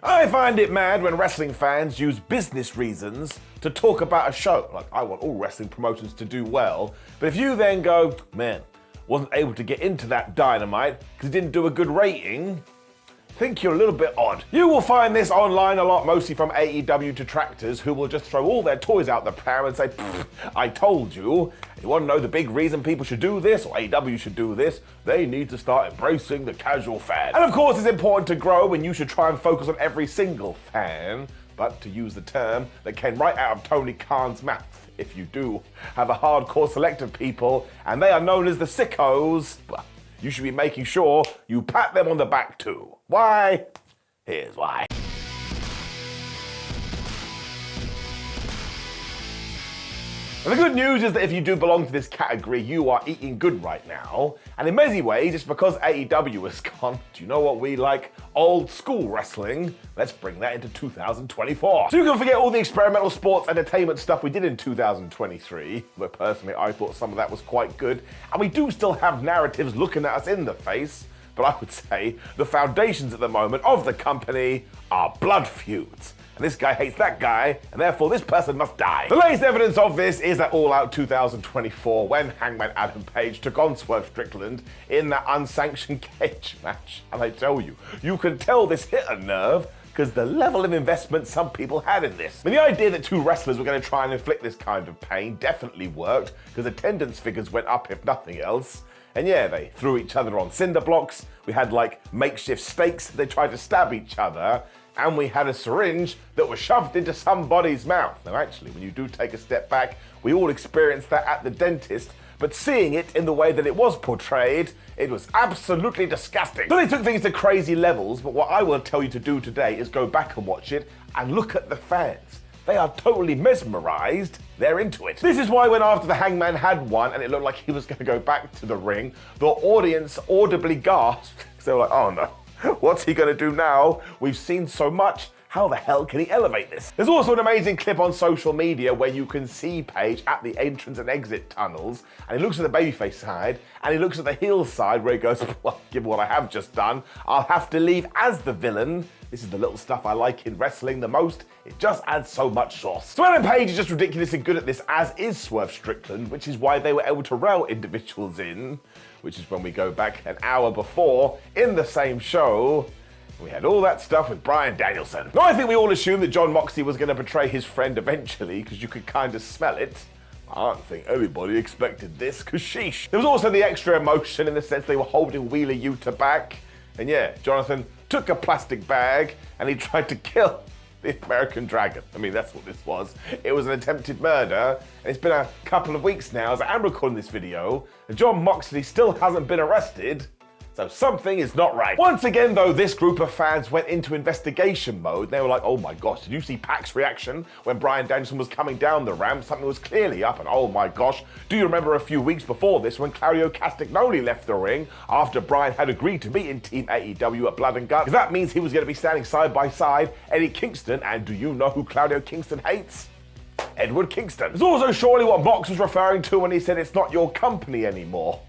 I find it mad when wrestling fans use business reasons to talk about a show. Like, I want all wrestling promotions to do well, but if you then go, man, wasn't able to get into that Dynamite because it didn't do a good rating, I think you're a little bit odd. You will find this online a lot, mostly from AEW detractors who will just throw all their toys out the pram and say, I told you. You want to know the big reason people should do this, or AEW should do this? They need to start embracing the casual fan. And of course it's important to grow and you should try and focus on every single fan, but to use the term that came right out of Tony Khan's mouth, if you do have a hardcore select of people and they are known as the sickos, well, you should be making sure you pat them on the back too. Why? Here's why. And the good news is that if you do belong to this category, you are eating good right now. And in many ways, it's because AEW has gone, do you know what we like? Old school wrestling. Let's bring that into 2024. So you can forget all the experimental sports entertainment stuff we did in 2023, though personally I thought some of that was quite good. And we do still have narratives looking at us in the face, but I would say the foundations at the moment of the company are blood feuds. And this guy hates that guy, and therefore this person must die. The latest evidence of this is at All Out 2024, when Hangman Adam Page took on Swerve Strickland in that unsanctioned cage match. And I tell you, you can tell this hit a nerve, because the level of investment some people had in this. I mean, the idea that two wrestlers were going to try and inflict this kind of pain definitely worked, because attendance figures went up if nothing else. And yeah, they threw each other on cinder blocks, we had like makeshift stakes, they tried to stab each other, and we had a syringe that was shoved into somebody's mouth. Now actually, when you do take a step back, we all experienced that at the dentist, but seeing it in the way that it was portrayed, it was absolutely disgusting. So they took things to crazy levels, but what I will tell you to do today is go back and watch it and look at the fans. They are totally mesmerized, they're into it. This is why when after the Hangman had won and it looked like he was gonna go back to the ring, the audience audibly gasped, because they were like, oh no. What's he gonna do now? We've seen so much. How the hell can he elevate this? There's also an amazing clip on social media where you can see Page at the entrance and exit tunnels, and he looks at the babyface side, and he looks at the heel side where he goes, well, given what I have just done, I'll have to leave as the villain. This is the little stuff I like in wrestling the most. It just adds so much sauce. So Adam Page is just ridiculously good at this, as is Swerve Strickland, which is why they were able to rail individuals in, which is when we go back an hour before, in the same show, we had all that stuff with Bryan Danielson. Now, I think we all assumed that Jon Moxley was going to betray his friend eventually, because you could kind of smell it. I don't think everybody expected this, because sheesh. There was also the extra emotion in the sense they were holding Wheeler Yuta back. And yeah, Jonathan took a plastic bag and he tried to kill the American Dragon. I mean, that's what this was. It was an attempted murder, and it's been a couple of weeks now as I'm recording this video, and Jon Moxley still hasn't been arrested. So something is not right. Once again, though, this group of fans went into investigation mode. They were like, oh my gosh, did you see Pac's reaction when Bryan Danielson was coming down the ramp? Something was clearly up, and oh my gosh, do you remember a few weeks before this when Claudio Castagnoli left the ring after Bryan had agreed to meet in Team AEW at Blood and Guts? Because that means he was going to be standing side by side Eddie Kingston, and do you know who Claudio Kingston hates? Edward Kingston. It's also surely what Mox was referring to when he said it's not your company anymore.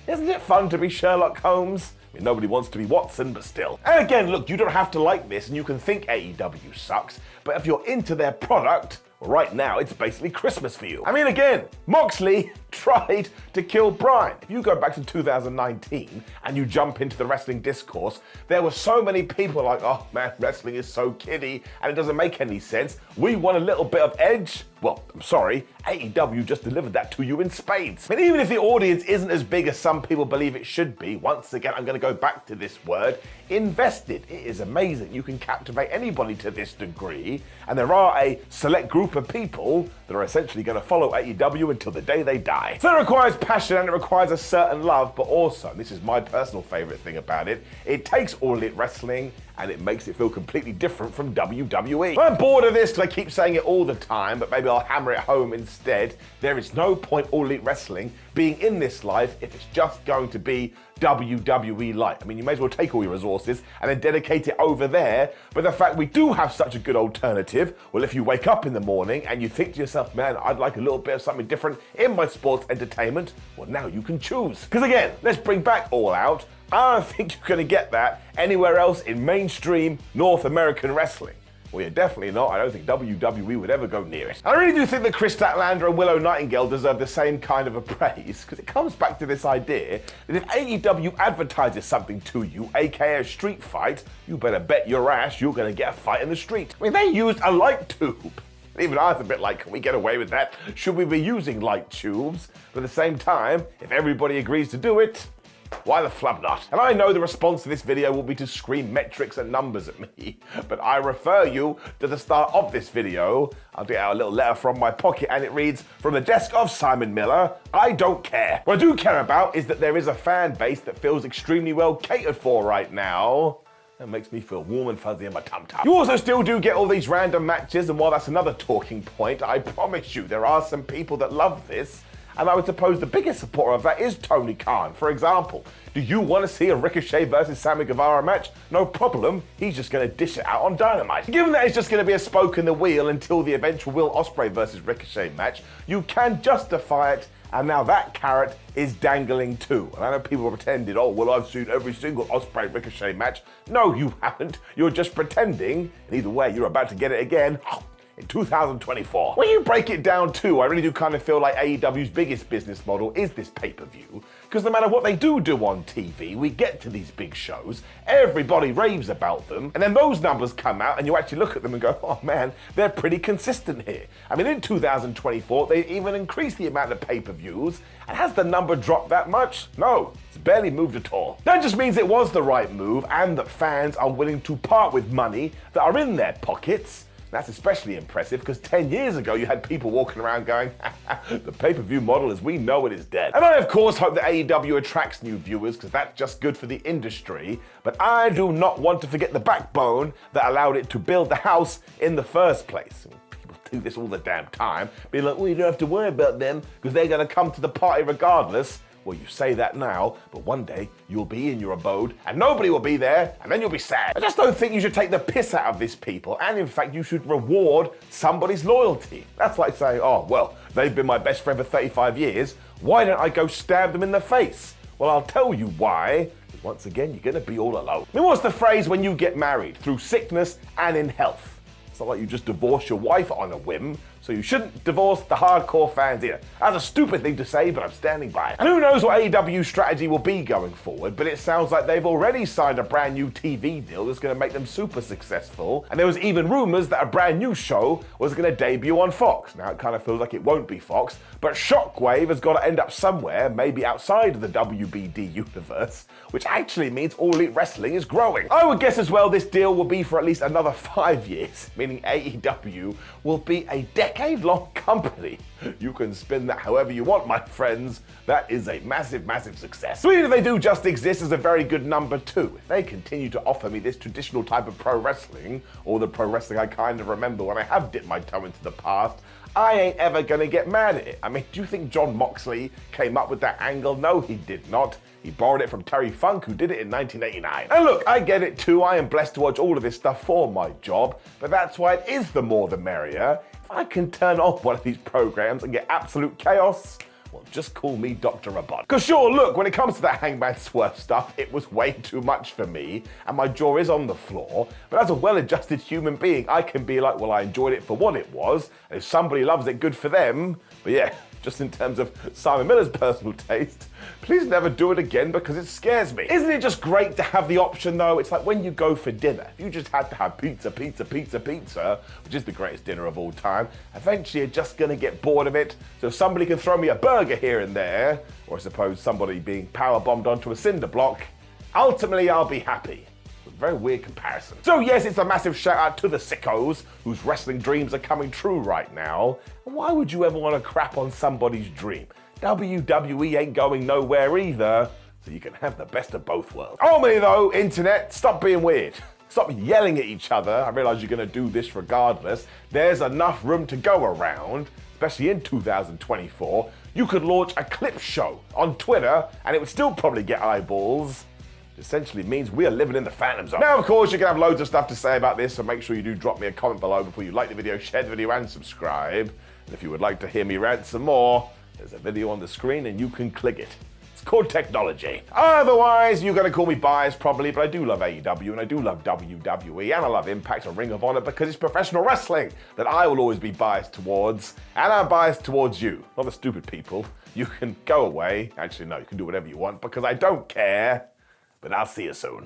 Isn't it fun to be Sherlock Holmes? I mean, nobody wants to be Watson, but still. And again, look, you don't have to like this, and you can think AEW sucks, but if you're into their product, well, right now, it's basically Christmas for you. I mean, again, Moxley tried to kill Bryan. If you go back to 2019 and you jump into the wrestling discourse, there were so many people like, oh man, wrestling is so kiddie and it doesn't make any sense. We want a little bit of edge. Well, I'm sorry, AEW just delivered that to you in spades. I mean, even if the audience isn't as big as some people believe it should be, once again, I'm going to go back to this word, invested. It is amazing. You can captivate anybody to this degree, and there are a select group of people that are essentially going to follow AEW until the day they die. So it requires passion and it requires a certain love, but also, and this is my personal favorite thing about it, it takes All Elite Wrestling and it makes it feel completely different from WWE. I'm bored of this because I keep saying it all the time, but maybe I'll hammer it home instead. There is no point All Elite Wrestling being in this life if it's just going to be WWE light. I mean, you may as well take all your resources and then dedicate it over there, but the fact we do have such a good alternative, well, if you wake up in the morning and you think to yourself, man, I'd like a little bit of something different in my sports entertainment, well, now you can choose. Because again, let's bring back All Out. I don't think you're going to get that anywhere else in mainstream North American wrestling. Well, yeah, definitely not. I don't think WWE would ever go near it. I really do think that Chris Statlander and Willow Nightingale deserve the same kind of a praise, because it comes back to this idea that if AEW advertises something to you, aka a street fight, you better bet your ass you're going to get a fight in the street. I mean, they used a light tube. Even I was a bit like, can we get away with that? Should we be using light tubes? But at the same time, if everybody agrees to do it, why the flub not? And I know the response to this video will be to scream metrics and numbers at me, but I refer you to the start of this video. I'll get out a little letter from my pocket and it reads, "From the desk of Simon Miller, I don't care. What I do care about is that there is a fan base that feels extremely well catered for right now." That makes me feel warm and fuzzy in my tum-tum. You also still do get all these random matches, and while that's another talking point, I promise you there are some people that love this. And I would suppose the biggest supporter of that is Tony Khan. For example, do you want to see a Ricochet versus Sammy Guevara match? No problem, he's just going to dish it out on Dynamite. Given that it's just going to be a spoke in the wheel until the eventual Will Ospreay versus Ricochet match, you can justify it, and now that carrot is dangling too. And I know people pretended, oh, well, I've seen every single Ospreay Ricochet match. No, you haven't. You're just pretending. And either way, you're about to get it again in 2024. When you break it down too, I really do kind of feel like AEW's biggest business model is this pay-per-view, because no matter what they do on TV, we get to these big shows, everybody raves about them, and then those numbers come out and you actually look at them and go, oh man, they're pretty consistent here. I mean, in 2024, they even increased the amount of pay-per-views, and has the number dropped that much? No, it's barely moved at all. That just means it was the right move, and that fans are willing to part with money that are in their pockets. That's especially impressive because 10 years ago you had people walking around going, the pay-per-view model as we know it is dead. And I of course hope that AEW attracts new viewers because that's just good for the industry, but I do not want to forget the backbone that allowed it to build the house in the first place. People do this all the damn time, being like, well, you don't have to worry about them because they're going to come to the party regardless. Well, you say that now, but one day you'll be in your abode and nobody will be there, and then you'll be sad. I just don't think you should take the piss out of these people, and in fact, you should reward somebody's loyalty. That's like saying, oh, well, they've been my best friend for 35 years. Why don't I go stab them in the face? Well, I'll tell you why. Because once again, you're gonna be all alone. I mean, what's the phrase when you get married? Through sickness and in health. It's not like you just divorce your wife on a whim, so you shouldn't divorce the hardcore fans either. That's a stupid thing to say, but I'm standing by it. And who knows what AEW's strategy will be going forward, but it sounds like they've already signed a brand new TV deal that's going to make them super successful. And there was even rumors that a brand new show was going to debut on Fox. Now it kind of feels like it won't be Fox, but Shockwave has got to end up somewhere, maybe outside of the WBD universe, which actually means All Elite Wrestling is growing. I would guess as well this deal will be for at least another 5 years, meaning AEW will be a decade-long company. You can spin that however you want, my friends. That is a massive, massive success. So even if they do just exist as a very good number two, if they continue to offer me this traditional type of pro wrestling, or the pro wrestling I kind of remember when I have dipped my toe into the past, I ain't ever gonna get mad at it. I mean, do you think John Moxley came up with that angle? No, he did not. He borrowed it from Terry Funk, who did it in 1989. And look, I get it too. I am blessed to watch all of this stuff for my job, but that's why it is the more the merrier. If I can turn off one of these programs and get absolute chaos, well, just call me Dr. Robot. Because sure, look, when it comes to that Hangman Swerve stuff, it was way too much for me, and my jaw is on the floor, but as a well-adjusted human being, I can be like, well, I enjoyed it for what it was, and if somebody loves it, good for them. But yeah, just in terms of Simon Miller's personal taste, please never do it again because it scares me. Isn't it just great to have the option though? It's like when you go for dinner, if you just had to have pizza, which is the greatest dinner of all time, eventually you're just gonna get bored of it. So if somebody can throw me a burger here and there, or I suppose somebody being power bombed onto a cinder block, ultimately I'll be happy. Very weird comparison. So yes, it's a massive shout out to the sickos whose wrestling dreams are coming true right now. And why would you ever want to crap on somebody's dream? WWE ain't going nowhere either, so you can have the best of both worlds. Ultimately though, internet, stop being weird. Stop yelling at each other. I realize you're gonna do this regardless. There's enough room to go around, especially in 2024. You could launch a clip show on Twitter and it would still probably get eyeballs. Essentially means we are living in the phantom zone. Now, of course, you can have loads of stuff to say about this, so make sure you do drop me a comment below before you like the video, share the video, and subscribe. And if you would like to hear me rant some more, there's a video on the screen and you can click it. Let's called technology. Otherwise, you're going to call me biased probably, but I do love AEW and I do love WWE and I love Impact and Ring of Honor because it's professional wrestling that I will always be biased towards, and I'm biased towards you, not the stupid people. You can go away. Actually, no, you can do whatever you want because I don't care, but I'll see you soon.